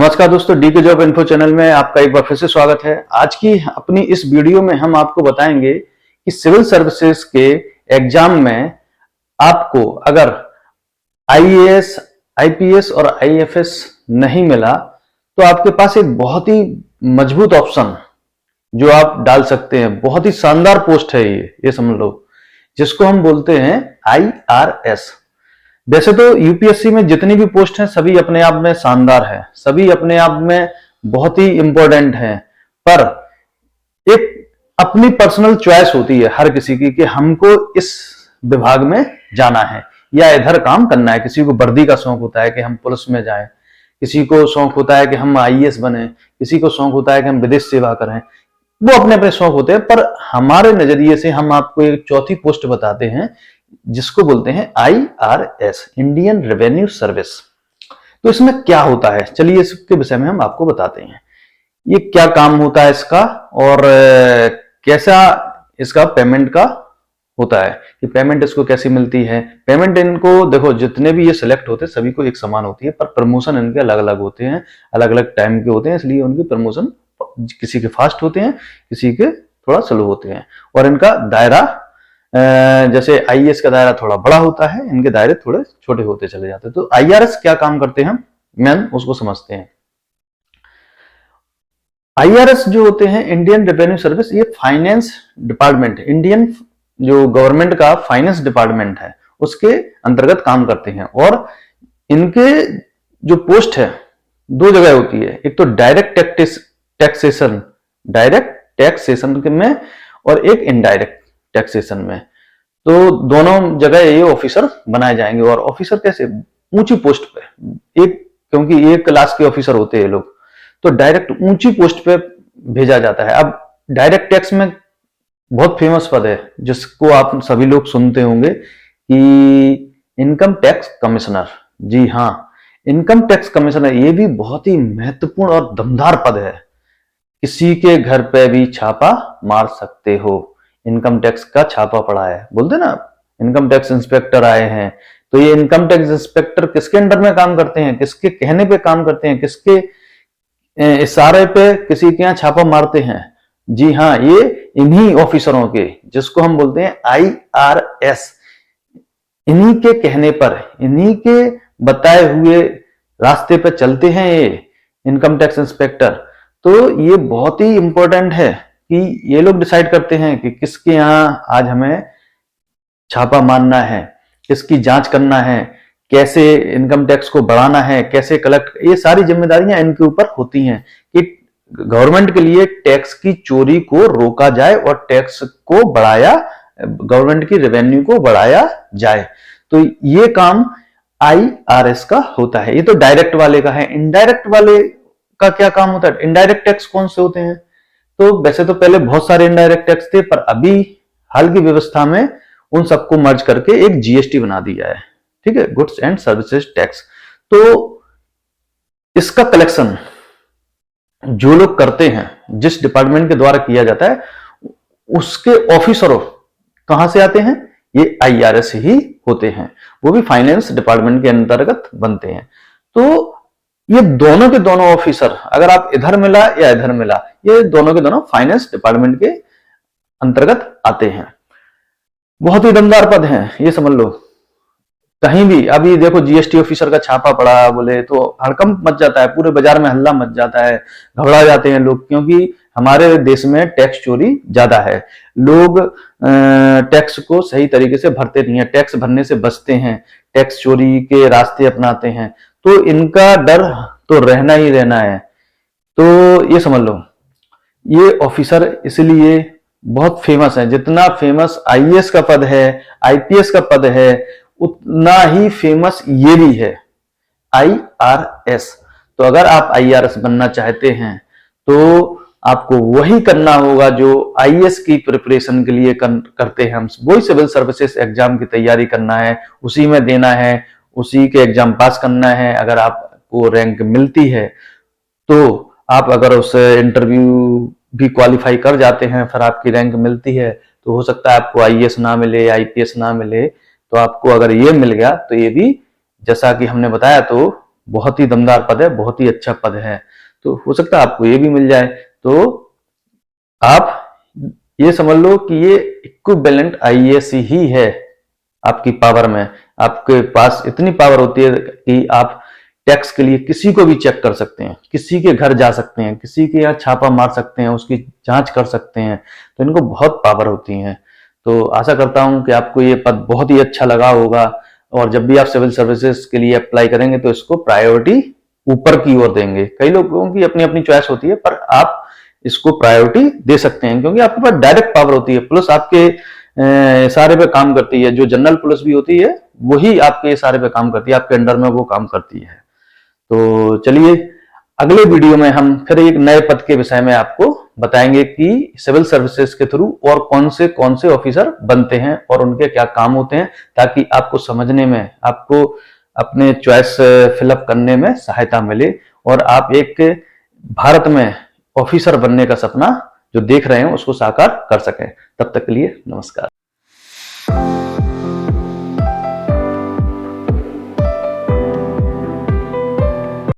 नमस्कार दोस्तों, डी के जॉब इन्फो चैनल में आपका एक बार फिर से स्वागत है। आज की अपनी इस वीडियो में हम आपको बताएंगे कि सिविल सर्विसेज के एग्जाम में आपको अगर आईएएस, आईपीएस और आईएफएस नहीं मिला तो आपके पास एक बहुत ही मजबूत ऑप्शन जो आप डाल सकते हैं। बहुत ही शानदार पोस्ट है ये समझ लो, जिसको हम बोलते हैं आईआरएस। वैसे तो यूपीएससी में जितनी भी पोस्ट हैं सभी अपने आप में शानदार है, सभी अपने आप में बहुत ही इंपॉर्टेंट हैं, पर एक अपनी पर्सनल चॉइस होती है हर किसी की कि हमको इस विभाग में जाना है या इधर काम करना है। किसी को वर्दी का शौक होता है कि हम पुलिस में जाएं, किसी को शौक होता है कि हम आईएएस बने, किसी को शौक होता है कि हम विदेश सेवा करें। वो अपने अपने शौक होते हैं, पर हमारे नजरिए से हम आपको एक चौथी पोस्ट बताते हैं जिसको बोलते हैं आईआरएस, इंडियन रेवेन्यू सर्विस। तो इसमें क्या होता है, चलिए इसके विषय में हम आपको बताते हैं। ये क्या काम होता है इसका और कैसा इसका पेमेंट का होता है कि पेमेंट इसको कैसी मिलती है। पेमेंट इनको देखो, जितने भी ये सिलेक्ट होते हैं सभी को एक समान होती है, पर प्रमोशन इनके अलग अलग होते हैं, अलग अलग टाइम के होते हैं, इसलिए उनकी प्रमोशन किसी के फास्ट होते हैं, किसी के थोड़ा स्लो होते हैं। और इनका दायरा, जैसे आईएएस का दायरा थोड़ा बड़ा होता है, इनके दायरे थोड़े छोटे होते चले जाते हैं। तो आईआरएस क्या काम करते हैं मैन उसको समझते हैं। आईआरएस जो होते हैं, इंडियन रेवेन्यू सर्विस, ये फाइनेंस डिपार्टमेंट, इंडियन जो गवर्नमेंट का फाइनेंस डिपार्टमेंट है उसके अंतर्गत काम करते हैं। और इनके जो पोस्ट है दो जगह होती है, एक तो डायरेक्ट टैक्सेशन, डायरेक्ट टैक्सेशन में, और एक इनडायरेक्ट टैक्सेशन में। तो दोनों जगह ये ऑफिसर बनाए जाएंगे। और ऑफिसर कैसे, ऊंची पोस्ट पे, एक क्योंकि एक क्लास के ऑफिसर होते हैं लोग, तो डायरेक्ट ऊंची पोस्ट पे भेजा जाता है। अब डायरेक्ट टैक्स में बहुत फेमस पद है जिसको आप सभी लोग सुनते होंगे कि इनकम टैक्स कमिश्नर। जी हाँ, इनकम टैक्स कमिश्नर, ये भी बहुत ही महत्वपूर्ण और दमदार पद है। किसी के घर पे भी छापा मार सकते हो। इनकम टैक्स का छापा पड़ा है, बोलते ना, इनकम टैक्स इंस्पेक्टर आए हैं, तो ये इनकम टैक्स इंस्पेक्टर किसके अंडर में काम करते हैं, किसके कहने पे काम करते हैं, किसके इशारे पे किसी के यहाँ छापा मारते हैं। जी हाँ, ये इन्हीं ऑफिसरों के, जिसको हम बोलते हैं आईआरएस, इन्हीं के कहने पर, इन्हीं के बताए हुए रास्ते पे चलते हैं ये इनकम टैक्स इंस्पेक्टर। तो ये बहुत ही इंपॉर्टेंट है कि ये लोग डिसाइड करते हैं कि किसके यहाँ आज हमें छापा मारना है, किसकी जांच करना है, कैसे इनकम टैक्स को बढ़ाना है, कैसे कलेक्ट, ये सारी जिम्मेदारियां इनके ऊपर होती हैं कि गवर्नमेंट के लिए टैक्स की चोरी को रोका जाए और टैक्स को बढ़ाया, गवर्नमेंट की रेवेन्यू को बढ़ाया जाए। तो ये काम आईआरएस का होता है। ये तो डायरेक्ट वाले का है। इनडायरेक्ट वाले का क्या काम होता है? इनडायरेक्ट टैक्स कौन से होते हैं? तो वैसे तो पहले बहुत सारे इनडायरेक्ट टैक्स थे, पर अभी हाल की व्यवस्था में उन सबको मर्ज करके एक जीएसटी बना दिया है, ठीक है, गुड्स एंड सर्विसेज टैक्स। तो इसका कलेक्शन जो लोग करते हैं, जिस डिपार्टमेंट के द्वारा किया जाता है, उसके ऑफिसरों कहां से आते हैं? ये आईआरएस ही होते हैं, वो भी फाइनेंस डिपार्टमेंट के अंतर्गत बनते हैं। तो ये दोनों के दोनों ऑफिसर, अगर आप इधर मिला या इधर मिला, ये दोनों के दोनों फाइनेंस डिपार्टमेंट के अंतर्गत आते हैं। बहुत ही दमदार पद हैं, ये समझ लो। कहीं भी अभी देखो जीएसटी ऑफिसर का छापा पड़ा बोले तो हड़कंप मच जाता है, पूरे बाजार में हल्ला मच जाता है, घबरा जाते हैं लोग, क्योंकि हमारे देश में टैक्स चोरी ज्यादा है। लोग टैक्स को सही तरीके से भरते नहीं है, टैक्स भरने से बचते हैं, टैक्स चोरी के रास्ते अपनाते हैं। तो इनका डर तो रहना ही रहना है। तो ये समझ लो, ये ऑफिसर इसलिए बहुत फेमस है। जितना फेमस आईएएस का पद है, आईपीएस का पद है, उतना ही फेमस ये भी है, आईआरएस। तो अगर आप आईआरएस बनना चाहते हैं तो आपको वही करना होगा जो आईएएस की प्रिपरेशन के लिए करते हैं हम, वही सिविल सर्विसेज एग्जाम की तैयारी करना है, उसी में देना है, उसी के एग्जाम पास करना है। अगर आपको रैंक मिलती है तो आप अगर उस इंटरव्यू भी क्वालिफाई कर जाते हैं, फिर आपकी रैंक मिलती है, तो हो सकता है आपको आईएएस ना मिले, आईपीएस ना मिले, तो आपको अगर ये मिल गया तो ये भी, जैसा कि हमने बताया, तो बहुत ही दमदार पद है, बहुत ही अच्छा पद है, तो हो सकता है आपको ये भी मिल जाए। तो आप ये समझ लो कि ये इक्विवेलेंट आईएएस ही है आपकी पावर में। आपके पास इतनी पावर होती है कि आप टैक्स के लिए किसी को भी चेक कर सकते हैं, किसी के घर जा सकते हैं, किसी के यहाँ छापा मार सकते हैं, उसकी जांच कर सकते हैं। तो इनको बहुत पावर होती है। तो आशा करता हूं कि आपको ये पद बहुत ही अच्छा लगा होगा, और जब भी आप सिविल सर्विसेज के लिए अप्लाई करेंगे तो इसको प्रायोरिटी ऊपर की ओर देंगे। कई लोगों की अपनी अपनी चॉइस होती है, पर आप इसको प्रायोरिटी दे सकते हैं, क्योंकि आपके पास डायरेक्ट पावर होती है, प्लस आपके इशारे पे काम करती है। जो जनरल पुलिस भी होती है वही आपके इशारे पे काम करती है, आपके अंडर में वो काम करती है। तो चलिए, अगले वीडियो में हम फिर एक नए पद के विषय में आपको बताएंगे कि सिविल सर्विसेज के थ्रू और कौन से ऑफिसर बनते हैं और उनके क्या काम होते हैं, ताकि आपको समझने में, आपको अपने चॉइस फिलअप करने में सहायता मिले, और आप एक भारत में ऑफिसर बनने का सपना जो देख रहे हैं उसको साकार कर सकें। तब तक के लिए नमस्कार।